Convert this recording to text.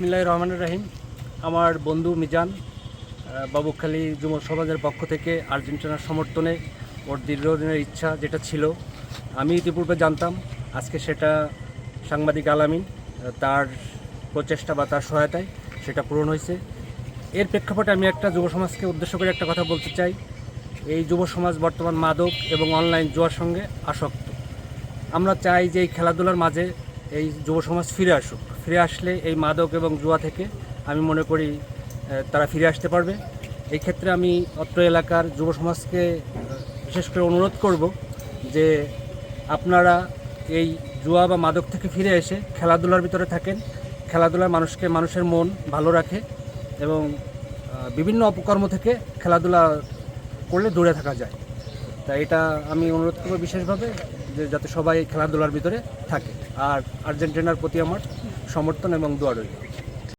বিসমিল্লাহির রহমানির রহিম। আমার বন্ধু মিজান বাবুখালী যুব সমাজের পক্ষ থেকে আর্জেন্টিনার সমর্থনে ওর দীর্ঘদিনের ইচ্ছা যেটা ছিল, আমি ইতিপূর্বে জানতাম, আজকে সেটা সাংবাদিক আলামিন তার প্রচেষ্টা বা তার সহায়তায় সেটা পূরণ হয়েছে। এর প্রেক্ষাপটে আমি একটা যুব সমাজকে উদ্দেশ্য করে একটা কথা বলতে চাই। এই যুব সমাজ বর্তমান মাদক এবং অনলাইন জুয়ার সঙ্গে আসক্ত। আমরা চাই যে এই খেলাধুলার মাঝে এই যুব সমাজ ফিরে আসুক। ফিরে আসলে এই মাদক এবং জুয়া থেকে আমি মনে করি তারা ফিরে আসতে পারবে। এই ক্ষেত্রে আমি অত্র এলাকার যুব সমাজকে বিশেষ করে অনুরোধ করব যে আপনারা এই জুয়া বা মাদক থেকে ফিরে এসে খেলাধুলার ভিতরে থাকেন। খেলাধুলা মানুষের মন ভালো রাখে এবং বিভিন্ন অপকর্ম থেকে খেলাধুলা করলে দূরে থাকা যায়। তাই এটা আমি অনুরোধ করব বিশেষভাবে যে যাতে সবাই খেলাধুলার ভিতরে থাকে। আর আর্জেন্টিনার প্রতি আমার সমর্থন এবং দোয়া রইল।